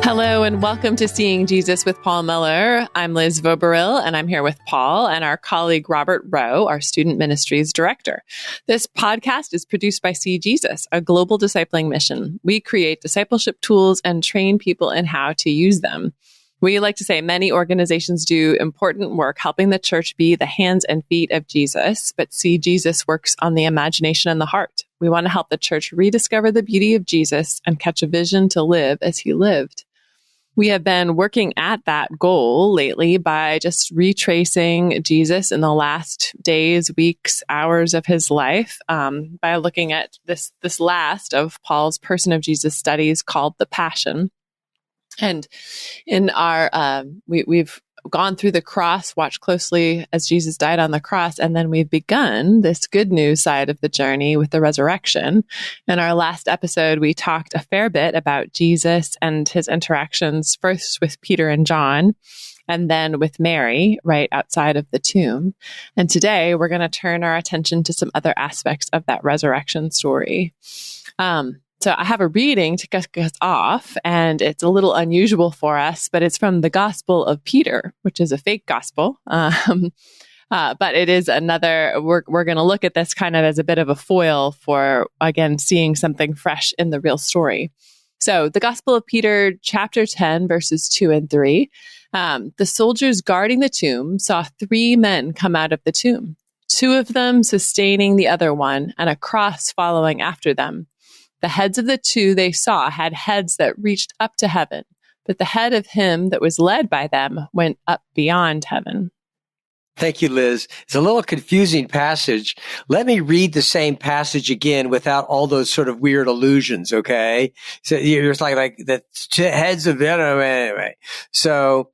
Hello and welcome to Seeing Jesus with Paul Miller. I'm Liz Voberil and I'm here with Paul and our colleague Robert Rowe, our Student Ministries Director. This podcast is produced by seeJesus, a global discipling mission. We create discipleship tools and train people in how to use them. We like to say many organizations do important work helping the church be the hands and feet of Jesus, but seeJesus works on the imagination and the heart. We want to help the church rediscover the beauty of Jesus and catch a vision to live as he lived. We have been working at that goal lately by just retracing Jesus in the last days, weeks, hours of his life, by looking at this last of Paul's Person of Jesus studies called The Passion. And in our, we've gone through the cross, watched closely as Jesus died on the cross, and then we've begun this good news side of the journey with the resurrection. In our last episode, we talked a fair bit about Jesus and his interactions, first with Peter and John, and then with Mary right outside of the tomb. And today, we're going to turn our attention to some other aspects of that resurrection story. So I have a reading to kick us off, and it's a little unusual for us, but it's from the Gospel of Peter, which is a fake gospel. But it is another, we're going to look at this kind of as a bit of a foil for, again, seeing something fresh in the real story. So the Gospel of Peter, chapter 10, verses 2 and 3. The soldiers guarding the tomb saw 3 men come out of the tomb, 2 of them sustaining the other one, and a cross following after them. The heads of the 2 they saw had heads that reached up to heaven, but the head of him that was led by them went up beyond heaven. Thank you, Liz. It's a little confusing passage. Let me read the same passage again without all those sort of weird allusions, okay? So it's like the heads of it. Anyway. So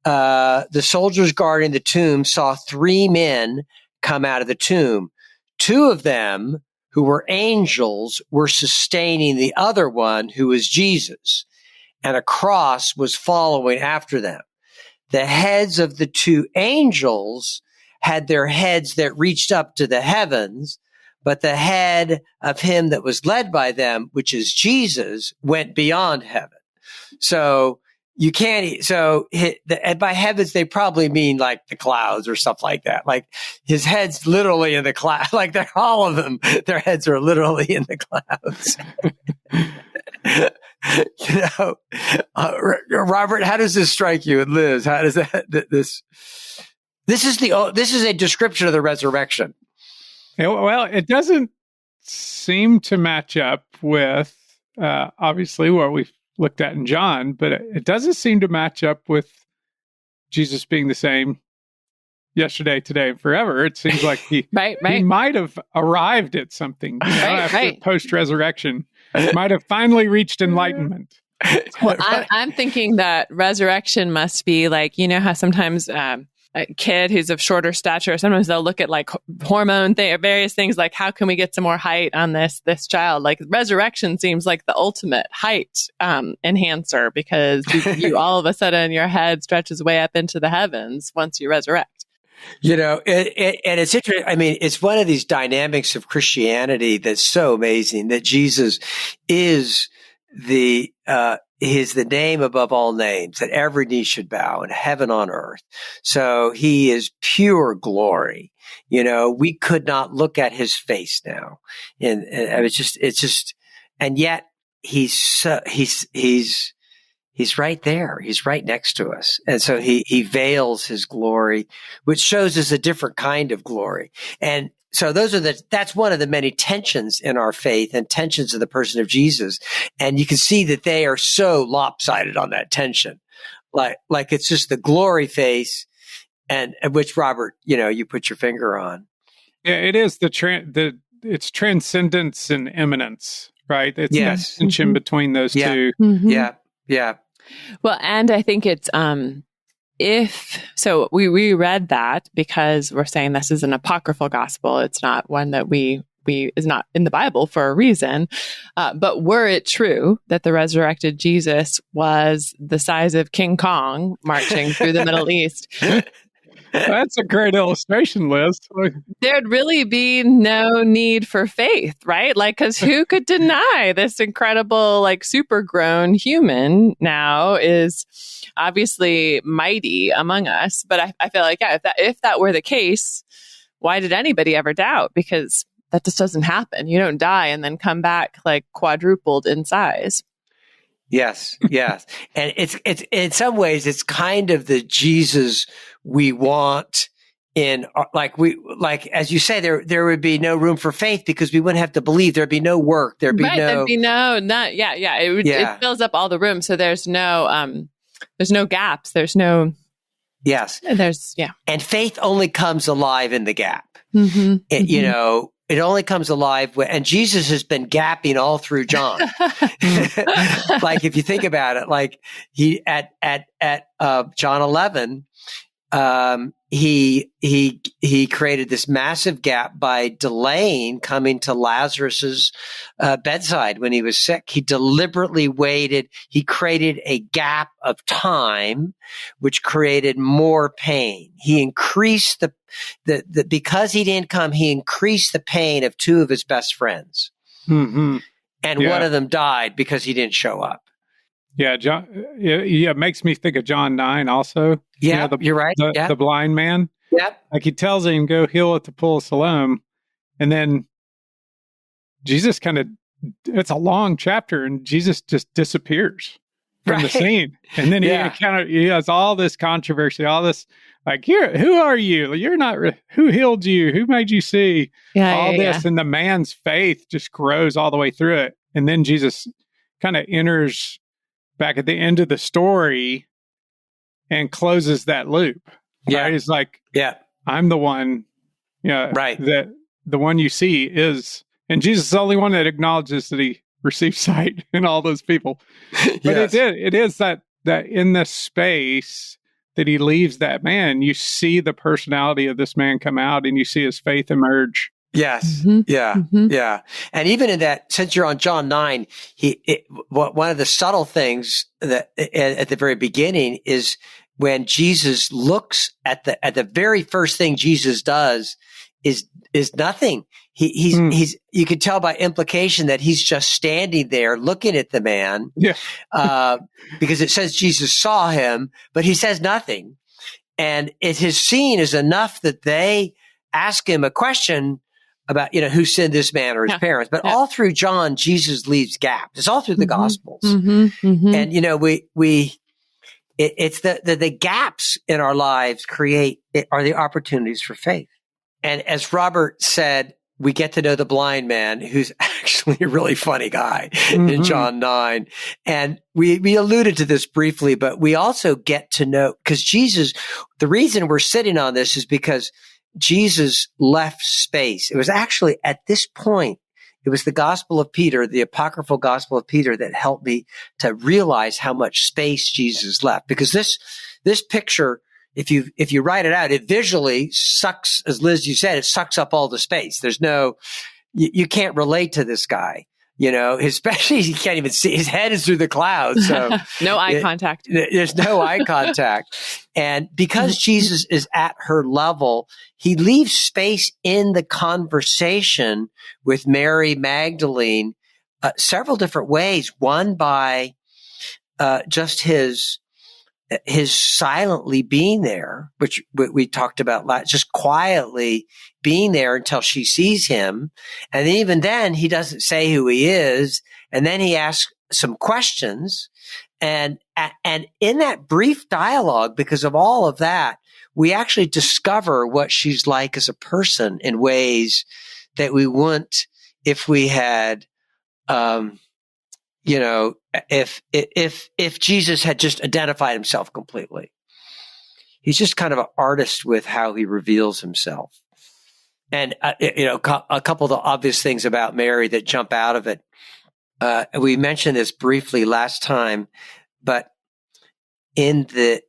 the soldiers guarding the tomb saw 3 men come out of the tomb. 2 of them, who were angels, were sustaining the other one, who was Jesus, and a cross was following after them. The heads of the 2 angels had their heads that reached up to the heavens, but the head of him that was led by them, which is Jesus, went beyond heaven. So you can't, and by heavens, they probably mean like the clouds or stuff like that. Like his head's literally in the cloud, like they're all of them, their heads are literally in the clouds. Robert, how does this strike you? And Liz, how does this is a description of the resurrection. Well, it doesn't seem to match up with, obviously what we've looked at in John, but it doesn't seem to match up with Jesus being the same yesterday, today, and forever. It seems like he might have arrived at something after post-resurrection. Might have finally reached enlightenment. Well, I'm thinking that resurrection must be like, you know how sometimes a kid who's of shorter stature, sometimes they'll look at like hormone various things, like how can we get some more height on this child? Like resurrection seems like the ultimate height enhancer, because you all of a sudden your head stretches way up into the heavens once you resurrect. You know, and it's interesting. I mean, it's one of these dynamics of Christianity that's so amazing, that Jesus is the name above all names, that every knee should bow in heaven, on earth. So he is pure glory. You know, we could not look at his face now. And it's just, and yet he's right there. He's right next to us. And so he veils his glory, which shows us a different kind of glory. And so that's one of the many tensions in our faith, and tensions of the person of Jesus. And you can see that they are so lopsided on that tension. Like it's just the glory face, and which, Robert, you know, you put your finger on. Yeah, it is it's transcendence and immanence, right? It's that tension between those two. Mm-hmm. Yeah. Well, and I think it's, we read that because we're saying this is an apocryphal gospel. It's not one that is not in the Bible for a reason. But were it true that the resurrected Jesus was the size of King Kong marching through the Middle East, That's a great illustration, Liz. There'd really be no need for faith, right? Like, because who could deny this incredible, like, super grown human now is obviously mighty among us? But I feel like, yeah, if that were the case, why did anybody ever doubt? Because that just doesn't happen. You don't die and then come back like quadrupled in size. Yes, yes. And it's in some ways, it's kind of the Jesus we want as you say, there would be no room for faith because we wouldn't have to believe. There'd be no work. There'd be It fills up all the room. So there's no gaps. There's no. Yes. And faith only comes alive in the gap. Mm-hmm. It only comes alive and Jesus has been gapping all through John. Like if you think about it, like he at John 11, he created this massive gap by delaying coming to Lazarus's bedside when he was sick. He deliberately waited. He created a gap of time, which created more pain. He increased because he didn't come, he increased the pain of two of his best friends. Mm-hmm. And one of them died because he didn't show up. Yeah, John. Yeah, it makes me think of John 9 also. Yeah, you're right. The blind man. Yeah. Like he tells him, go heal at the pool of Siloam. And then Jesus it's a long chapter and Jesus just disappears from the scene. And then he has all this controversy, all this, like, who are you? You're not, who healed you? Who made you see? All this. And the man's faith just grows all the way through it. And then Jesus kind of enters back at the end of the story and closes that loop. Yeah. Right? He's like, I'm the one, that the one you see is, and Jesus is the only one that acknowledges that he received sight in all those people. But it is that in the space that he leaves that man, you see the personality of this man come out and you see his faith emerge. Yes. Mm-hmm. Yeah. Mm-hmm. Yeah. And even in that, since you're on John 9, one of the subtle things that at the very beginning is when Jesus looks at the very first thing Jesus does is nothing. He's you can tell by implication that he's just standing there looking at the man. Yeah. Because it says Jesus saw him, but he says nothing. And his scene is enough that they ask him a question about, who sinned, this man or his parents. But all through John, Jesus leaves gaps. It's all through the Gospels. Mm-hmm, mm-hmm. And, it's the gaps in our lives are the opportunities for faith. And as Robert said, we get to know the blind man, who's actually a really funny guy in John 9. And we alluded to this briefly, but we also get to know, because Jesus, the reason we're sitting on this is because Jesus left space. It was actually at this point, it was the Gospel of Peter, the apocryphal Gospel of Peter, that helped me to realize how much space Jesus left. Because this picture, if you write it out, it visually sucks, as Liz, you said, it sucks up all the space. There's you can't relate to this guy. Especially you can't even see, his head is through the clouds. So no eye contact. There's no eye contact. And because Jesus is at her level, he leaves space in the conversation with Mary Magdalene, several different ways. One by, just his silently being there, which we talked about, just quietly being there until she sees him. And even then, he doesn't say who he is. And then he asks some questions. And in that brief dialogue, because of all of that, we actually discover what she's like as a person in ways that we wouldn't if we had, if Jesus had just identified himself completely. He's just kind of an artist with how he reveals himself. And, a couple of the obvious things about Mary that jump out of it. We mentioned this briefly last time, but in the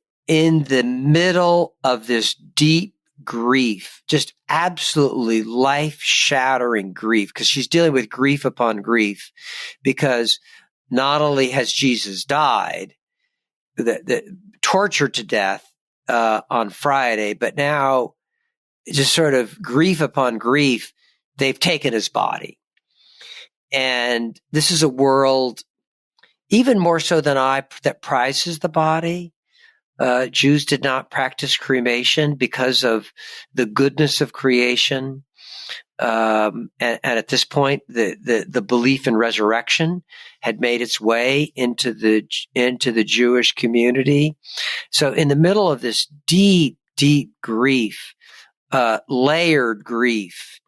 middle of this deep grief, just absolutely life-shattering grief, because she's dealing with grief upon grief, because not only has Jesus died, tortured to death, on Friday, but now just sort of grief upon grief, they've taken his body. And this is a world, even more so than that prizes the body. Jews did not practice cremation because of the goodness of creation. And at this point, the belief in resurrection had made its way into the Jewish community. So in the middle of this deep, deep grief, layered grief,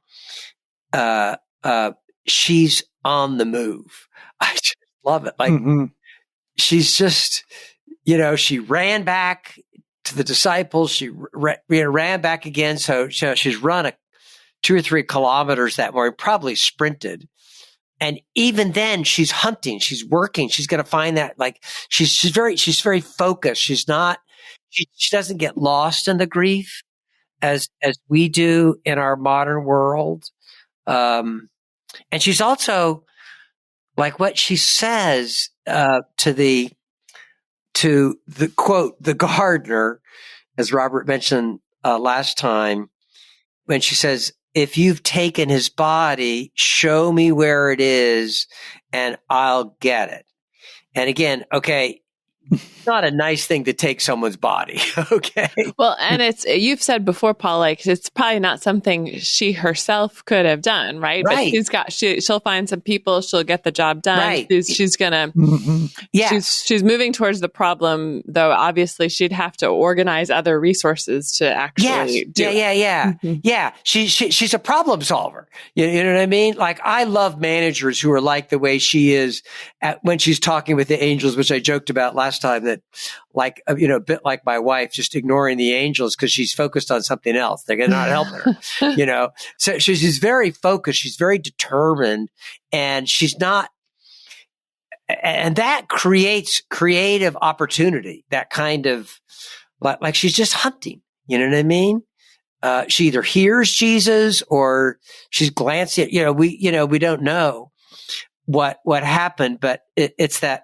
she's on the move. I just love it. Like, she's just, she ran back to the disciples. She ran back again. So she's run 2 or 3 kilometers that morning, probably sprinted. And even then she's hunting, she's working. She's going to find that, like, she's very focused. She's not, she doesn't get lost in the grief as we do in our modern world. And she's also, like, what she says, to the quote, the gardener, as Robert mentioned, last time, when she says, if you've taken his body, show me where it is and I'll get it. And again, okay, it's not a nice thing to take someone's body. Okay. Well, and you've said before, Paul, like, it's probably not something she herself could have done, right? Right. But she'll find some people, she'll get the job done. Right. She's gonna, Yes. she's moving towards the problem, though. Obviously she'd have to organize other resources to actually do it. Yeah. She's a problem solver. You know what I mean? Like, I love managers who are like the way she is when she's talking with the angels, which I joked about last time, that, like, a bit like my wife, just ignoring the angels because she's focused on something else. They're not helping her, So she's very focused. She's very determined, and she's not, and that creates creative opportunity. That kind of, like she's just hunting. You know what I mean? She either hears Jesus or she's glancing at, we don't know what happened, but it's that,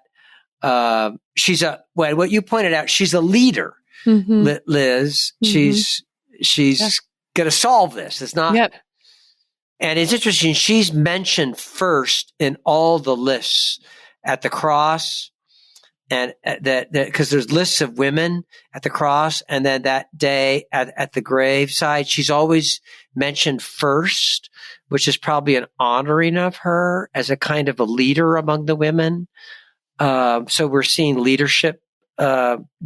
she's what you pointed out, she's a leader, Liz. She's going to solve this. It's not, and it's interesting. She's mentioned first in all the lists at the cross, and that because there's lists of women at the cross, and then that day at the graveside, she's always mentioned first, which is probably an honoring of her as a kind of a leader among the women. So we're seeing leadership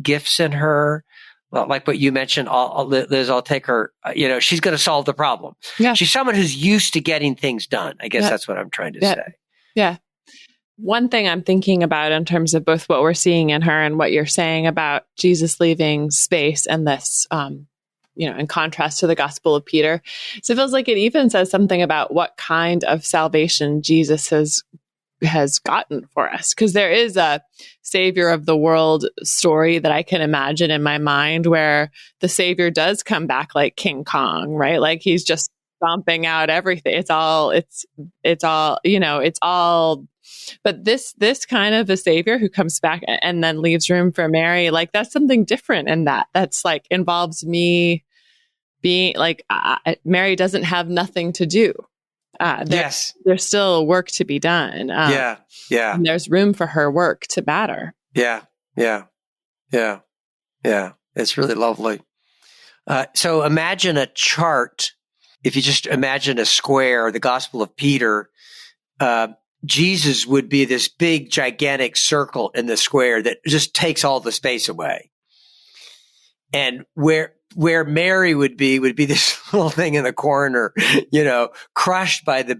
gifts in her, like what you mentioned. Liz, I'll take her. She's going to solve the problem. Yeah. She's someone who's used to getting things done. I guess that's what I'm trying to say. Yeah. One thing I'm thinking about in terms of both what we're seeing in her and what you're saying about Jesus leaving space and this, in contrast to the Gospel of Peter. So it feels like it even says something about what kind of salvation Jesus has gotten for us. Because there is a savior of the world story that I can imagine in my mind where the savior does come back like King Kong, right? Like he's just stomping out everything. It's all, but this kind of a savior who comes back and then leaves room for Mary, like that's something different in that's like involves me being like, Mary doesn't have nothing to do. There's still work to be done. And there's room for her work to matter. Yeah. It's really lovely. So imagine a chart. If you just imagine a square, the Gospel of Peter, Jesus would be this big, gigantic circle in the square that just takes all the space away. And where Mary would be this little thing in the corner, crushed by the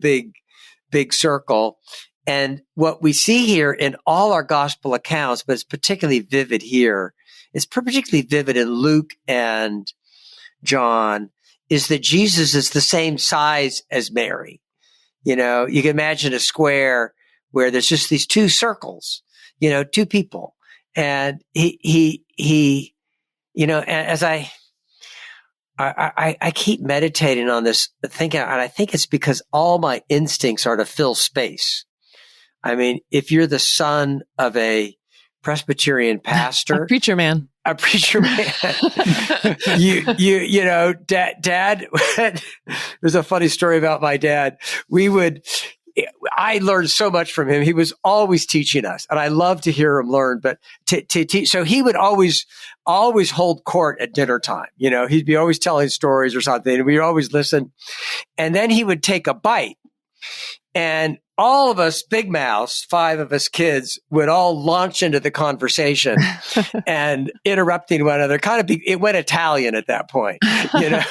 big circle. And what we see here in all our gospel accounts, but it's particularly vivid here, it's particularly vivid in Luke and John, is that Jesus is the same size as Mary. You can imagine a square where there's just these 2 circles, 2 people. And he as I keep meditating on this, thinking, and I think it's because all my instincts are to fill space. I mean, if you're the son of a Presbyterian pastor, a preacher man, a preacher man. you know, dad, there's a funny story about my dad. I learned so much from him. He was always teaching us, and I love to hear him learn, but to teach. So he would always hold court at dinner time. You know, he'd be always telling stories or something, and we'd always listen. And then he would take a bite, and all of us big mouths, 5 of us kids, would all launch into the conversation and interrupting one another. It went Italian at that point, you know.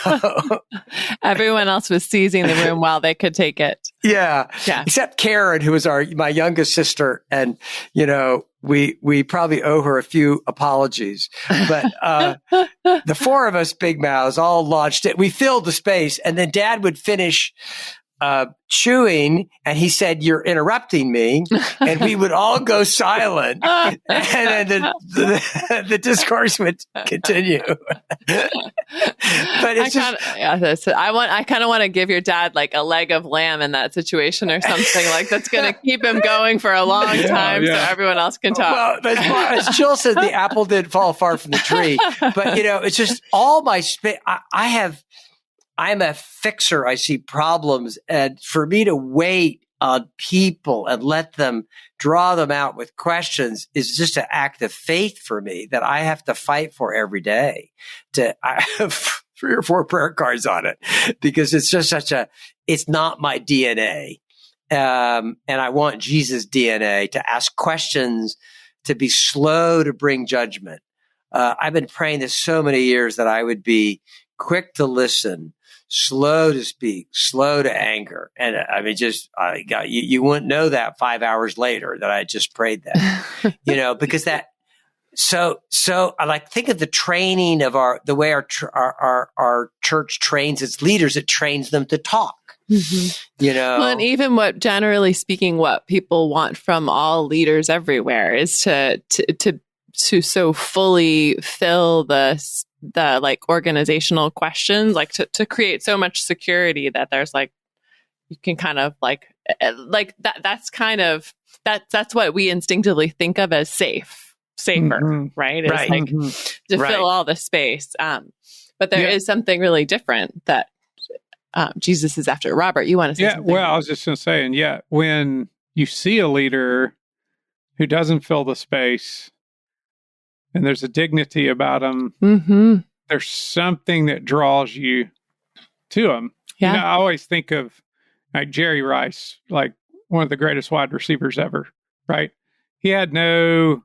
Everyone else was seizing the room while they could take it. Yeah. Except Karen, who was my youngest sister, and you know, we probably owe her a few apologies. But the 4 of us big mouths all launched it. We filled the space, and then Dad would finish chewing, and he said, "You're interrupting me," and we would all go silent, and then the discourse would continue. But it's I kind of want to give your dad like a leg of lamb in that situation or something like that's going to keep him going for a long time, so everyone else can talk. Well, as Jill said, the apple did fall far from the tree, but you know, it's just all my space. I'm a fixer. I see problems. And for me to wait on people and let them draw them out with questions is just an act of faith for me that I have to fight for every day. I have 3 or 4 prayer cards on it because it's just it's not my DNA. And I want Jesus' DNA to ask questions, to be slow to bring judgment. I've been praying this so many years that I would be quick to listen, slow to speak, slow to anger. And I mean, you wouldn't know that 5 hours later that I just prayed that, you know, because so I think of the training of the way our church trains its leaders. It trains them to talk, you know. Well, and even generally speaking, what people want from all leaders everywhere is to so fully fill the like organizational questions, like to create so much security that there's like, you can kind of like that. That's what we instinctively think of as safer, right? It's like to fill all the space. But there is something really different that Jesus is after. Robert, you want to say something? Well, I was just going to say, and when you see a leader who doesn't fill the space, and there's a dignity about them, there's something that draws you to them. Yeah. You know, I always think of like Jerry Rice, like one of the greatest wide receivers ever, right? He had there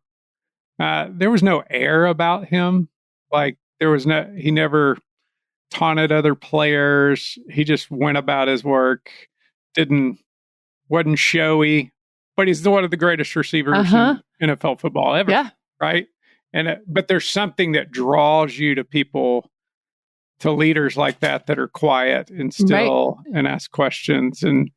was no air about him. Like he never taunted other players. He just went about his work, wasn't showy, but he's one of the greatest receivers in NFL football ever. Yeah. Right. But there's something that draws you to people, to leaders like that are quiet and still and ask questions. And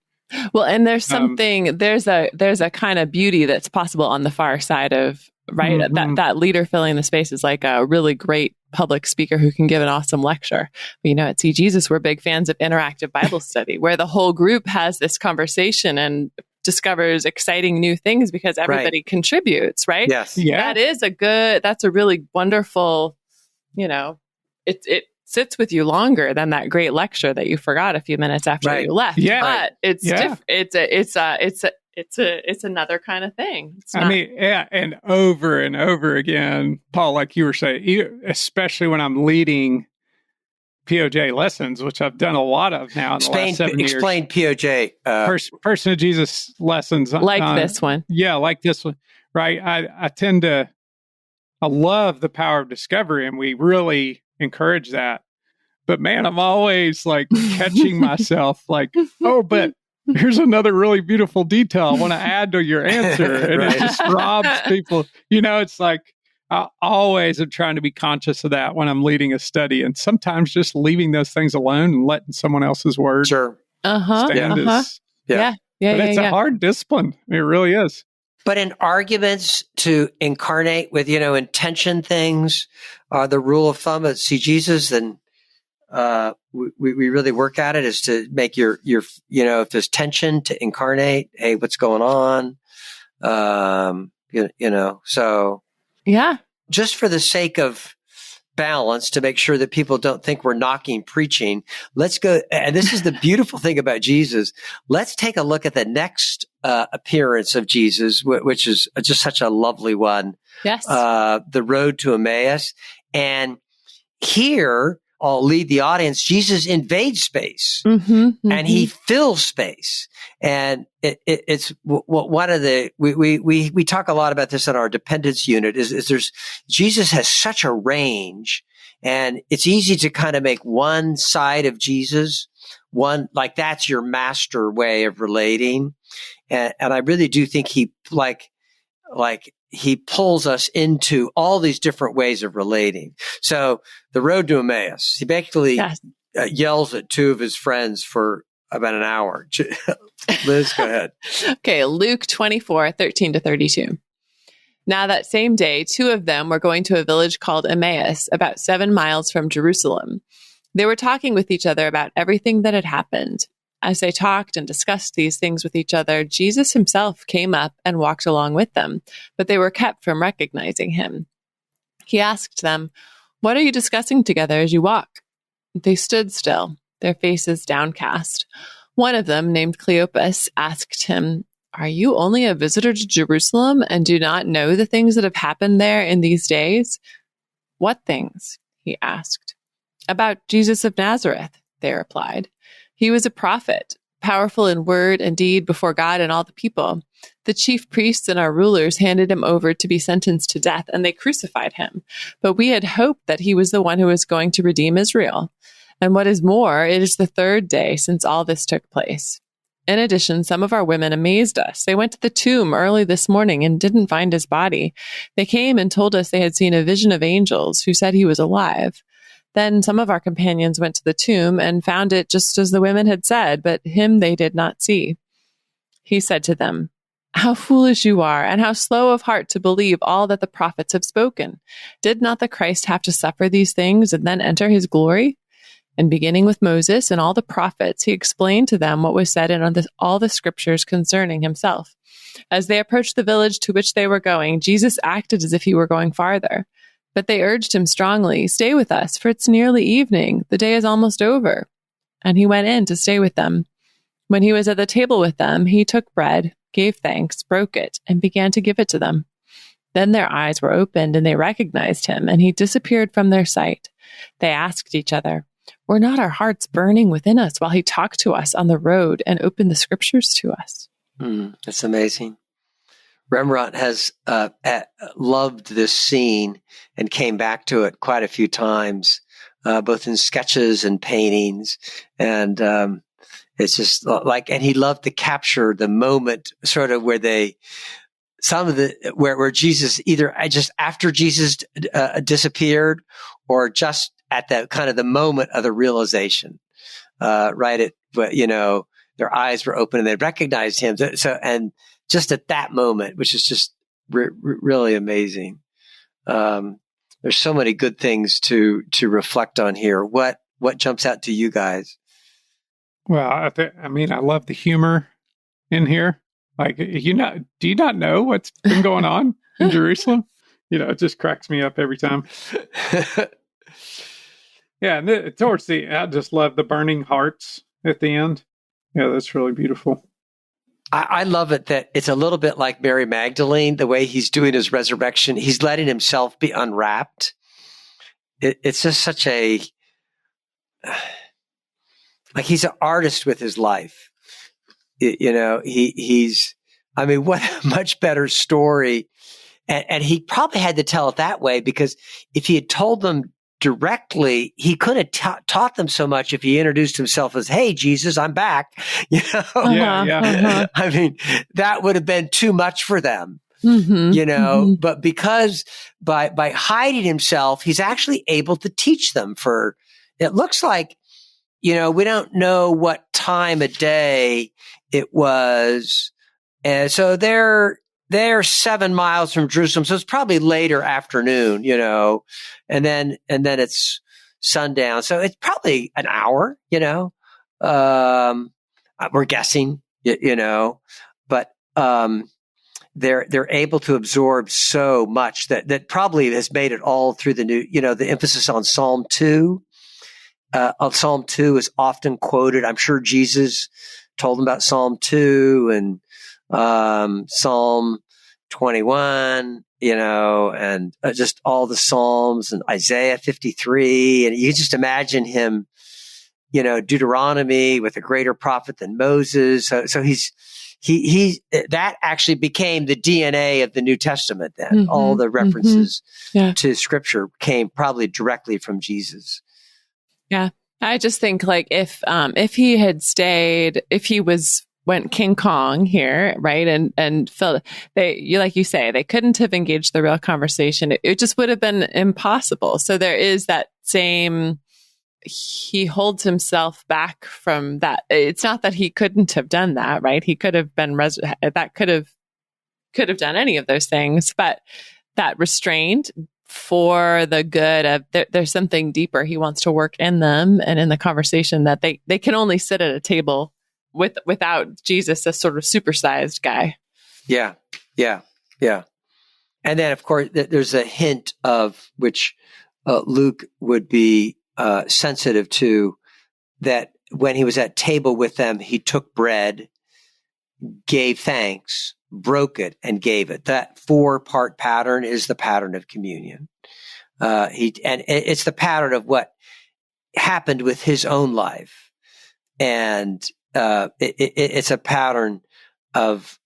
well, and there's something, there's a kind of beauty that's possible on the far side of, right? That leader filling the space is like a really great public speaker who can give an awesome lecture. But, you know, at seeJesus, we're big fans of interactive Bible study, where the whole group has this conversation and discovers exciting new things because everybody contributes, right? Yes. Yeah. That's a really wonderful, you know, it sits with you longer than that great lecture that you forgot a few minutes after you left. Yeah. But it's it's another kind of thing. And over and over again, Paul, like you were saying, especially when I'm leading POJ lessons, which I've done a lot of now in the last 7 years. Explain POJ. Person of Jesus lessons. This one. Yeah, like this one. Right. I love the power of discovery, and we really encourage that. But man, I'm always like catching myself like, oh, but here's another really beautiful detail I want to add to your answer. And it just robs people. You know, it's like, I always am trying to be conscious of that when I'm leading a study, and sometimes just leaving those things alone and letting someone else's word stand is. But it's a hard discipline. It really is. But in arguments, to incarnate with, intention things, the rule of thumb at seeJesus, and we really work at it, is to make your if there's tension, to incarnate. Hey, what's going on? So. Yeah. just for the sake of balance, to make sure that people don't think we're knocking preaching, let's go. And this is the beautiful thing about Jesus. Let's take a look at the next appearance of Jesus, which is just such a lovely one. Yes. The road to Emmaus. And here, I'll lead the audience. Jesus invades space, and he fills space. And it's one of the, we talk a lot about this in our dependence unit is there's, Jesus has such a range, and it's easy to kind of make one side of Jesus, like that's your master way of relating. And I really do think he he pulls us into all these different ways of relating. So the road to Emmaus, he basically yells at two of his friends for about an hour. Liz, go ahead. Okay, Luke 24:13-32. Now that same day, two of them were going to a village called Emmaus, about 7 miles from Jerusalem. They were talking with each other about everything that had happened. As they talked and discussed these things with each other, Jesus himself came up and walked along with them, but they were kept from recognizing him. He asked them, "What are you discussing together as you walk?" They stood still, their faces downcast. One of them, named Cleopas, asked him, "Are you only a visitor to Jerusalem and do not know the things that have happened there in these days?" "What things?" he asked. "About Jesus of Nazareth," they replied. "He was a prophet, powerful in word and deed before God and all the people. The chief priests and our rulers handed him over to be sentenced to death, and they crucified him. But we had hoped that he was the one who was going to redeem Israel. And what is more, it is the third day since all this took place. In addition, some of our women amazed us. They went to the tomb early this morning and didn't find his body. They came and told us they had seen a vision of angels who said he was alive. Then some of our companions went to the tomb and found it just as the women had said, but him they did not see." He said to them, "How foolish you are, and how slow of heart to believe all that the prophets have spoken. Did not the Christ have to suffer these things and then enter his glory?" And beginning with Moses and all the prophets, he explained to them what was said in all the scriptures concerning himself. As they approached the village to which they were going, Jesus acted as if he were going farther. But they urged him strongly, "Stay with us, for it's nearly evening. The day is almost over." And he went in to stay with them. When he was at the table with them, he took bread, gave thanks, broke it, and began to give it to them. Then their eyes were opened, and they recognized him, and he disappeared from their sight. They asked each other, "Were not our hearts burning within us while he talked to us on the road and opened the scriptures to us?" That's amazing. Rembrandt has loved this scene and came back to it quite a few times, both in sketches and paintings. And it's just and he loved to capture the moment sort of where where Jesus either just after Jesus disappeared or just at the kind of the moment of the realization, right? Their eyes were open and they recognized him. So, and just at that moment, which is just really amazing. There's so many good things to reflect on here. What jumps out to you guys? Well, I love the humor in here. Like, do you not know what's been going on in Jerusalem? It just cracks me up every time. Yeah, and I just love the burning hearts at the end. Yeah, that's really beautiful. I love it that it's a little bit like Mary Magdalene, the way he's doing his resurrection. He's letting himself be unwrapped. It's just such he's an artist with his life. What a much better story. And he probably had to tell it that way because if he had told them directly, he couldn't have taught them so much if he introduced himself as, "Hey, Jesus, I'm back." That would have been too much for them, but because by hiding himself, he's actually able to teach them it looks like, we don't know what time of day it was. And so they're 7 miles from Jerusalem. So it's probably later afternoon, and then it's sundown. So it's probably an hour, we're guessing, but, they're able to absorb so much that probably has made it all through the new, the emphasis on Psalm 2. Psalm 2 is often quoted. I'm sure Jesus told them about Psalm 2 and Psalm 21, and just all the Psalms and Isaiah 53. And you can just imagine him, Deuteronomy with a greater prophet than Moses. So he that actually became the DNA of the New Testament then. Mm-hmm, all the references to scripture came probably directly from Jesus. Yeah. I just think like if he had stayed, if he went King Kong here, right? And Phil, like you say, they couldn't have engaged the real conversation. It just would have been impossible. So there is that same, he holds himself back from that. It's not that he couldn't have done that, right? He could have been, that could have done any of those things, but that restraint for the good of, there's something deeper he wants to work in them and in the conversation that they can only sit at a table without Jesus, a sort of supersized guy. Yeah. And then, of course, there's a hint of which Luke would be sensitive to, that when he was at table with them, he took bread, gave thanks, broke it, and gave it. That 4-part pattern is the pattern of communion. And it's the pattern of what happened with his own life. And it's a pattern of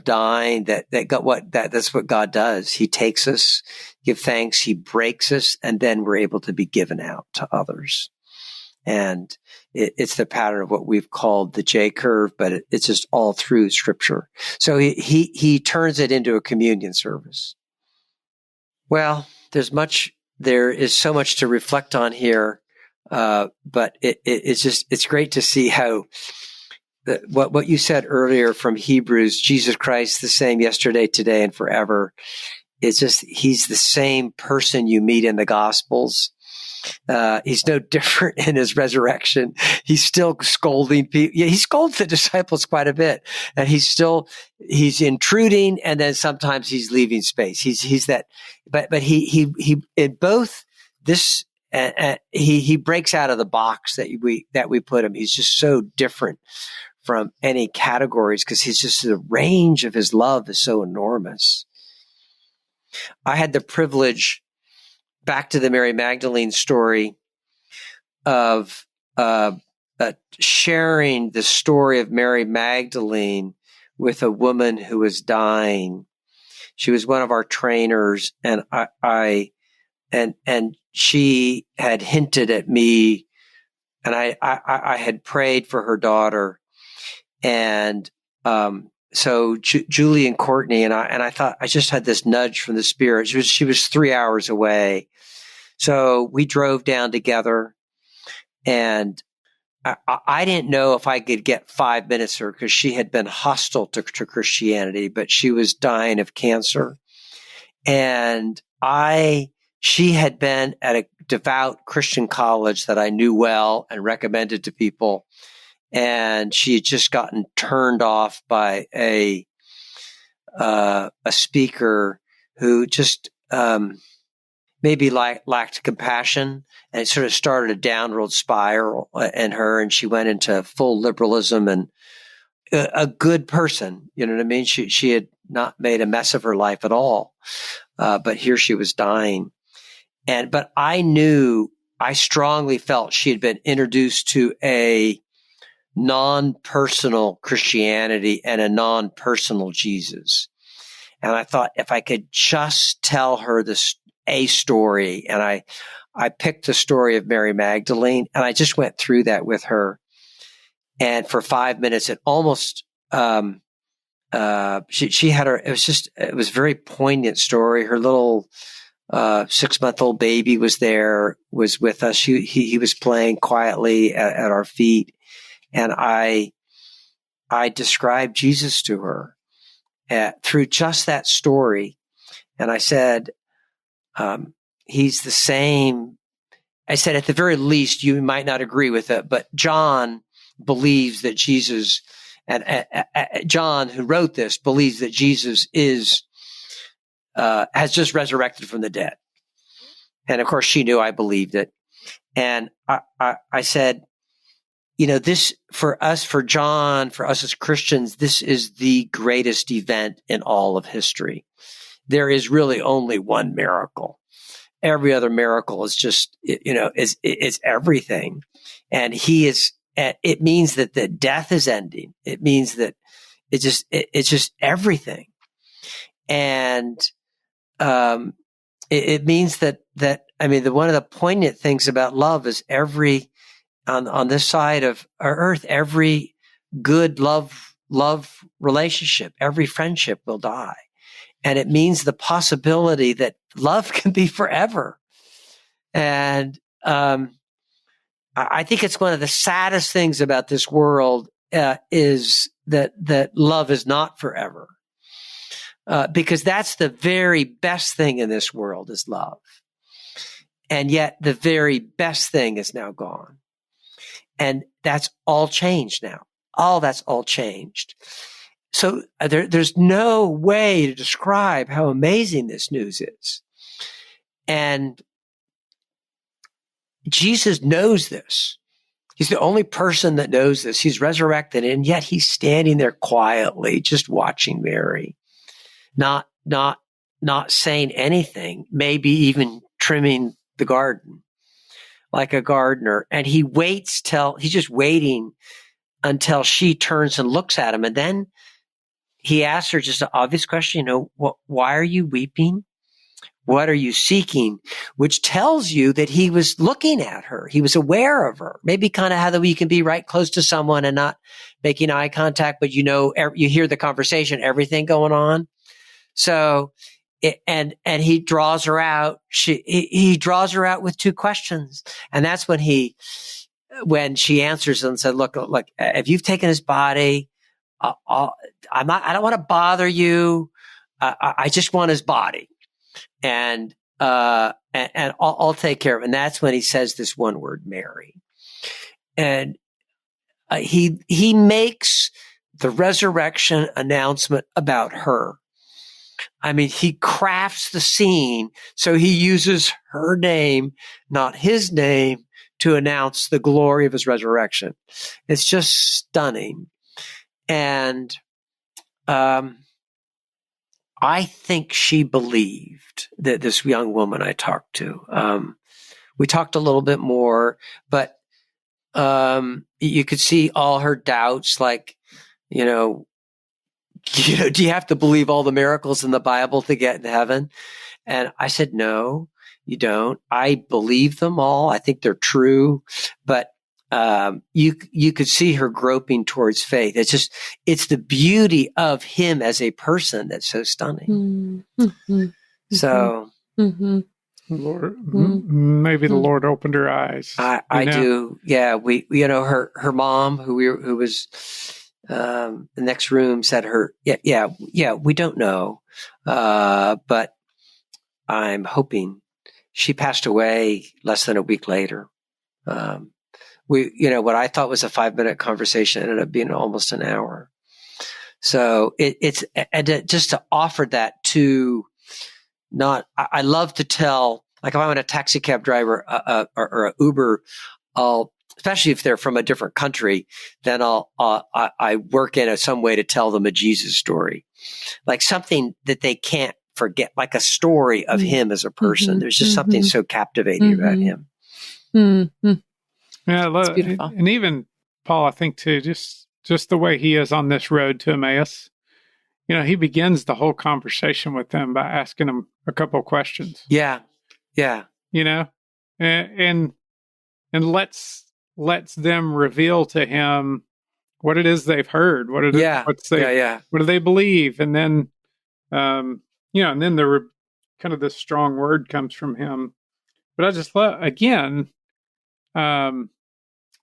dying that's what God does. He takes us, give thanks, he breaks us, and then we're able to be given out to others. And it's the pattern of what we've called the J curve, but it's just all through scripture. So he turns it into a communion service. Well, there is so much to reflect on here. But it's great to see how what you said earlier from Hebrews, Jesus Christ, the same yesterday, today, and forever. It's just, he's the same person you meet in the Gospels. He's no different in his resurrection. He's still scolding people. Yeah, he scolds the disciples quite a bit, and he's intruding, and then sometimes he's leaving space. He's that, but he in both this. He breaks out of the box that we put him. He's just so different from any categories because he's just, the range of his love is so enormous. I had the privilege, back to the Mary Magdalene story, of sharing the story of Mary Magdalene with a woman who was dying. She was one of our trainers, and and she had hinted at me, and I had prayed for her daughter. And so Julie and Courtney and I thought, I just had this nudge from the Spirit. She was 3 hours away. So we drove down together, and I didn't know if I could get 5 minutes with her because she had been hostile to Christianity, but she was dying of cancer. And she had been at a devout Christian college that I knew well and recommended to people. And she had just gotten turned off by a speaker who just maybe lacked compassion, and it sort of started a downward spiral in her. And she went into full liberalism, and a good person, you know what I mean? She had not made a mess of her life at all. But here she was dying. But I strongly felt she had been introduced to a non-personal Christianity and a non-personal Jesus. And I thought, if I could just tell her a story, and I picked the story of Mary Magdalene, and I just went through that with her. And for 5 minutes, it almost, she had it was a very poignant story. Her little 6-month-old baby was with us. He was playing quietly at our feet. And I described Jesus to her through just that story. And I said, he's the same. I said, at the very least, you might not agree with it, but John believes that Jesus And John, who wrote this, believes that Jesus has just resurrected from the dead. And of course, she knew I believed it. And I said, this for us, for John, for us as Christians, this is the greatest event in all of history. There is really only one miracle. Every other miracle is just, is everything. And it means that the death is ending. It means that it's just everything. And, it means that one of the poignant things about love is on this side of our earth, every good love relationship, every friendship will die. And it means the possibility that love can be forever. And I think it's one of the saddest things about this world is that love is not forever. Because that's the very best thing in this world is love. And yet the very best thing is now gone. And that's all changed now. That's all changed. So there's no way to describe how amazing this news is. And Jesus knows this. He's the only person that knows this. He's resurrected, and yet he's standing there quietly, just watching Mary, not saying anything, maybe even trimming the garden like a gardener. And he's just waiting until she turns and looks at him. And then he asks her just an obvious question, why are you weeping? What are you seeking? Which tells you that he was looking at her. He was aware of her. Maybe kind of how that you can be right close to someone and not making eye contact, but you hear the conversation, everything going on. So, and he draws her out. He draws her out with two questions. And that's when she answers and said, look, if you've taken his body, I don't want to bother you. I just want his body. And I'll take care of it. And that's when he says this one word, Mary. And he makes the resurrection announcement about her. He crafts the scene so he uses her name, not his name, to announce the glory of his resurrection. It's just stunning. And I think she believed that this young woman I talked to. We talked a little bit more, but you could see all her doubts, do you have to believe all the miracles in the Bible to get in heaven? And I said, no, you don't. I believe them all. I think they're true, but you could see her groping towards faith. It's the beauty of him as a person that's so stunning. Mm-hmm. So, Lord, maybe the Lord opened her eyes. I do. Yeah. Her mom, who was the next room, said we don't know. But I'm hoping. She passed away less than a week later. What I thought was a 5-minute conversation ended up being almost an hour. So it's just to offer that to I love to tell, if I'm a taxi cab driver or a Uber, especially if they're from a different country, then I work in some way to tell them a Jesus story, like something that they can't forget, like a story of him as a person. There's just something so captivating about him. Mm-hmm. Yeah, it's beautiful. And even Paul, I think too, just the way he is on this road to Emmaus. He begins the whole conversation with them by asking them a couple of questions. Yeah. And lets them reveal to him what it is they've heard. What do they believe? And then, and then kind of this strong word comes from him. But I just love, again, man,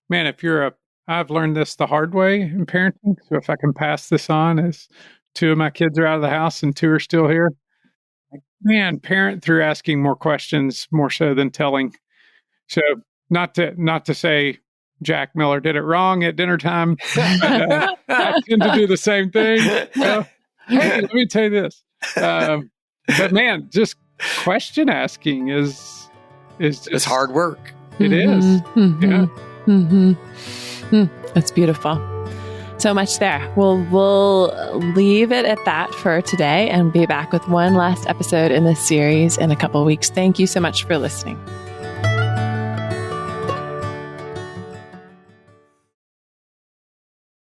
I've learned this the hard way in parenting. So if I can pass this on, as 2 of my kids are out of the house and 2 are still here, man, parent through asking more questions more so than telling. So not to say Jack Miller did it wrong at dinner time. I tend to do the same thing. Hey, let me tell you this. But man, just question asking is just, it's hard work. It is. Yeah. That's beautiful. So much there. We'll leave it at that for today and be back with one last episode in this series in a couple of weeks. Thank you so much for listening.